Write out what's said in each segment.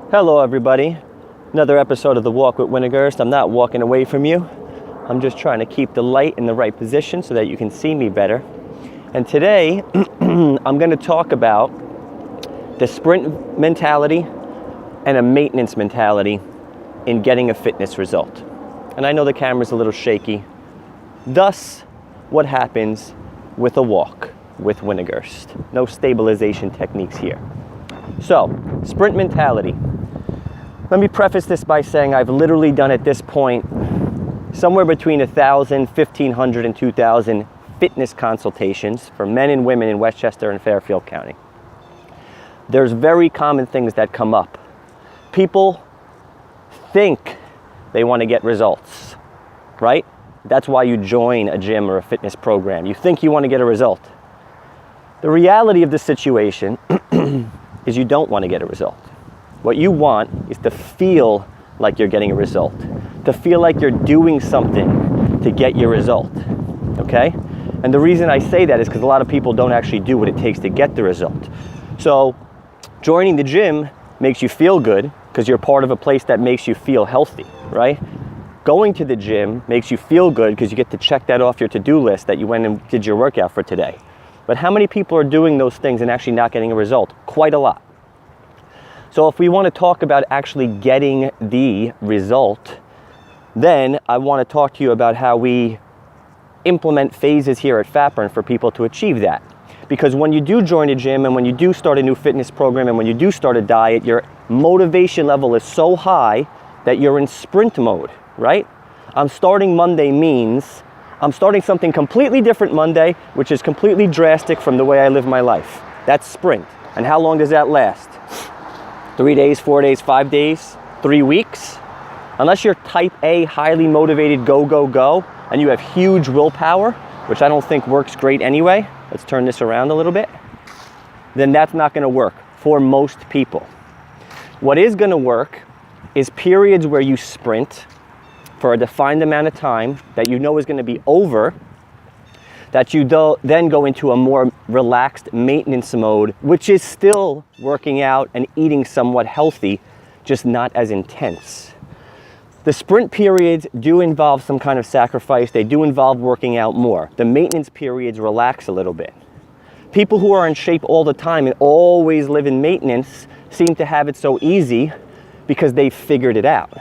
Hello everybody, another episode of The Walk with Wintergerst. I'm not walking away from you. I'm just trying to keep the light in the right position so that you can see me better. And today, I'm going to talk about the sprint mentality and a maintenance mentality in getting a fitness result. And I know the camera's a little shaky. Thus, what happens with a walk with Wintergerst. No stabilization techniques here. So, sprint mentality. Let me preface this by saying I've literally done at this point somewhere between 1,000, 1,500, and 2,000 fitness consultations for men and women in Westchester and Fairfield County. There's very common things that come up. People think they want to get results, right? That's why you join a gym or a fitness program. You think you want to get a result. The reality of the situation is you don't want to get a result. What you want is to feel like you're getting a result, to feel like you're doing something to get your result, okay? And the reason I say that is because a lot of people don't actually do what it takes to get the result. So joining the gym makes you feel good because you're part of a place that makes you feel healthy, right? Going to the gym makes you feel good because you get to check that off your to-do list that you went and did your workout for today. But how many people are doing those things and actually not getting a result? Quite a lot. So if we want to talk about actually getting the result, then I want to talk to you about how we implement phases here at FatBurn for people to achieve that. Because when you do join a gym and when you do start a new fitness program and when you do start a diet, your motivation level is so high that you're in sprint mode, right? I'm starting Monday means I'm starting something completely different Monday, which is completely drastic from the way I live my life. That's sprint. And how long does that last? 3 days, 4 days, 5 days, 3 weeks? Unless you're type A, highly motivated, go, go, go, and you have huge willpower, which I don't think works great anyway. Let's turn this around a little bit. Then that's not gonna work for most people. What is gonna work is periods where you sprint for a defined amount of time that you know is gonna be over, that you then go into a more relaxed maintenance mode, which is still working out and eating somewhat healthy, just not as intense. The sprint periods do involve some kind of sacrifice. They do involve working out more. The maintenance periods relax a little bit. People who are in shape all the time and always live in maintenance seem to have it so easy because they've figured it out.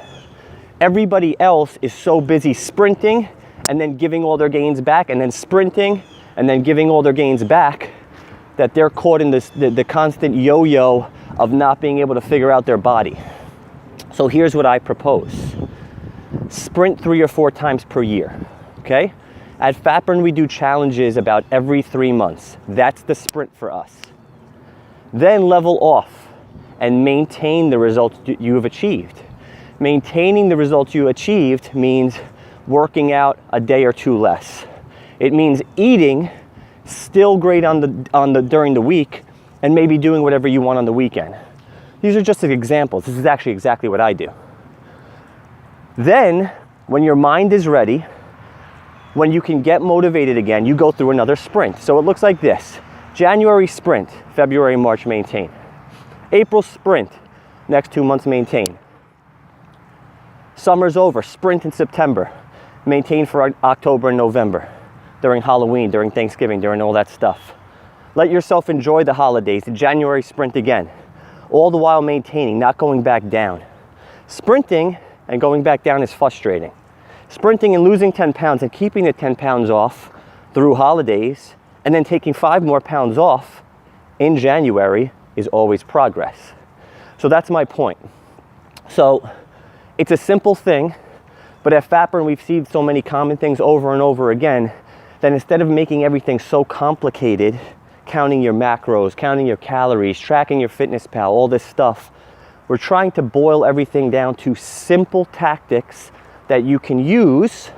Everybody else is so busy sprinting and then giving all their gains back and then sprinting and then giving all their gains back that they're caught in the constant yo-yo of not being able to figure out their body. So here's what I propose. Sprint 3 or 4 times per year, okay? At FatBurn, we do challenges about every 3 months. That's the sprint for us. Then level off and maintain the results you have achieved. Maintaining the results you achieved means working out a day or 2 less. It means eating still great during the week and maybe doing whatever you want on the weekend. These are just examples. This is actually exactly what I do. Then, when your mind is ready, when you can get motivated again, you go through another sprint. So it looks like this. January sprint, February, March, maintain. April sprint, next 2 months, maintain. Summer's over, sprint in September. Maintain for October and November, during Halloween, during Thanksgiving, during all that stuff. Let yourself enjoy the holidays, the January sprint again, all the while maintaining, not going back down. Sprinting and going back down is frustrating. Sprinting and losing 10 pounds and keeping the 10 pounds off through holidays and then taking 5 more pounds off in January is always progress. So that's my point. So it's a simple thing. But at FatBurn, we've seen so many common things over and over again that instead of making everything so complicated, counting your macros, counting your calories, tracking your FitnessPal, all this stuff, we're trying to boil everything down to simple tactics that you can use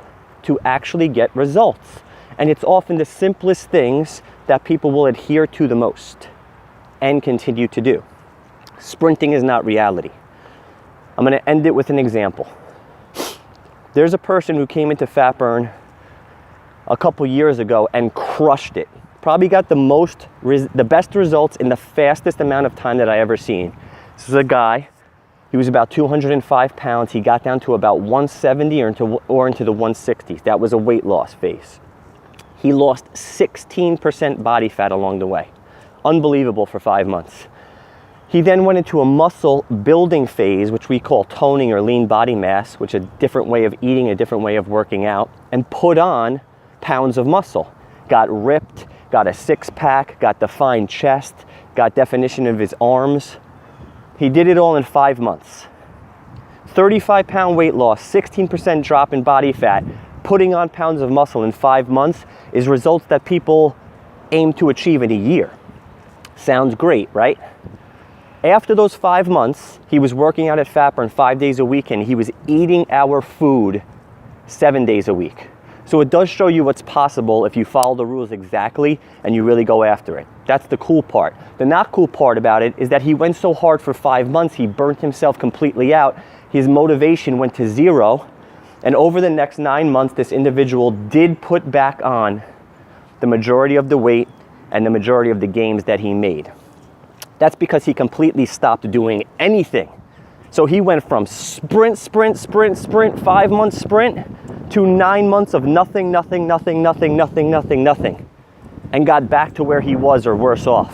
to actually get results. And it's often the simplest things that people will adhere to the most and continue to do. Sprinting is not reality. I'm going to end it with an example. There's a person who came into FatBurn a couple years ago and crushed it. Probably got the best results in the fastest amount of time that I ever seen. This is a guy He was about 205 pounds. He got down to about 170 or into the 160s. That was a weight loss phase. He lost 16% body fat along the way. Unbelievable for 5 months. He then went into a muscle building phase, which we call toning or lean body mass, which is a different way of eating, a different way of working out, and put on pounds of muscle. Got ripped, got a six-pack, got defined chest, got definition of his arms. He did it all in 5 months. 35-pound weight loss, 16% drop in body fat, putting on pounds of muscle in 5 months is results that people aim to achieve in a year. Sounds great, right? After those 5 months, he was working out at Fatburn 5 days a week, and he was eating our food 7 days a week. So it does show you what's possible if you follow the rules exactly and you really go after it. That's the cool part. The not cool part about it is that he went so hard for 5 months, he burnt himself completely out. His motivation went to zero. And over the next 9 months, this individual did put back on the majority of the weight and the majority of the gains that he made. That's because he completely stopped doing anything. So he went from sprint, 5 month sprint to 9 months of nothing, and got back to where he was or worse off.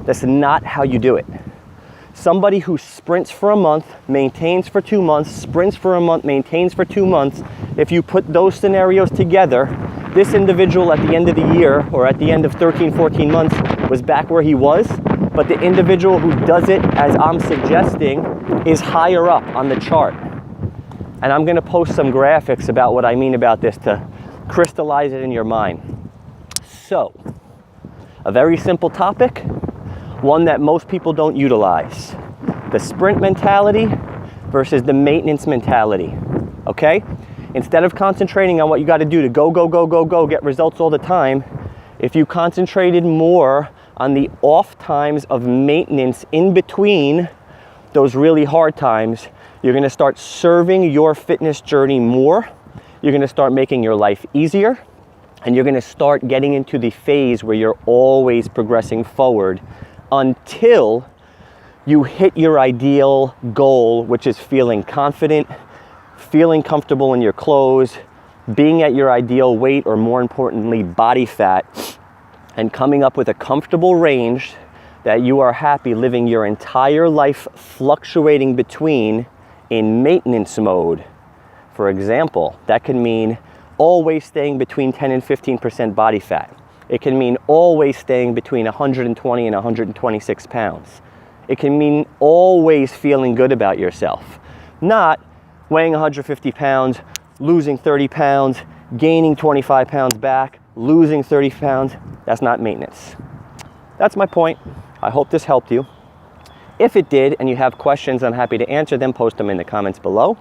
That's not how you do it. Somebody who sprints for a month, maintains for 2 months, sprints for a month, maintains for 2 months, if you put those scenarios together, this individual at the end of the year or at the end of 13, 14 months was back where he was. But the individual who does it, as I'm suggesting, is higher up on the chart. And I'm going to post some graphics about what I mean about this to crystallize it in your mind. So, a very simple topic, one that most people don't utilize. The sprint mentality versus the maintenance mentality, okay? Instead of concentrating on what you got to do to go, get results all the time, if you concentrated more on the off times of maintenance in between those really hard times, you're going to start serving your fitness journey more. You're going to start making your life easier, and you're going to start getting into the phase where you're always progressing forward until you hit your ideal goal, which is feeling confident, feeling comfortable in your clothes, being at your ideal weight, or more importantly, body fat, and coming up with a comfortable range that you are happy living your entire life fluctuating between in maintenance mode. For example, that can mean always staying between 10 and 15% body fat. It can mean always staying between 120 and 126 pounds. It can mean always feeling good about yourself. Not weighing 150 pounds, losing 30 pounds, gaining 25 pounds back, losing 30 pounds. That's not maintenance. That's my point. I hope this helped you. If it did and you have questions, I'm happy to answer them. Post them in the comments below.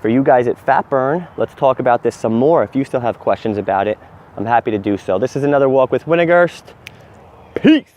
For you guys at Fatburn, let's talk about this some more. If you still have questions about it, I'm happy to do so. This is another Walk with Wintergerst. Peace.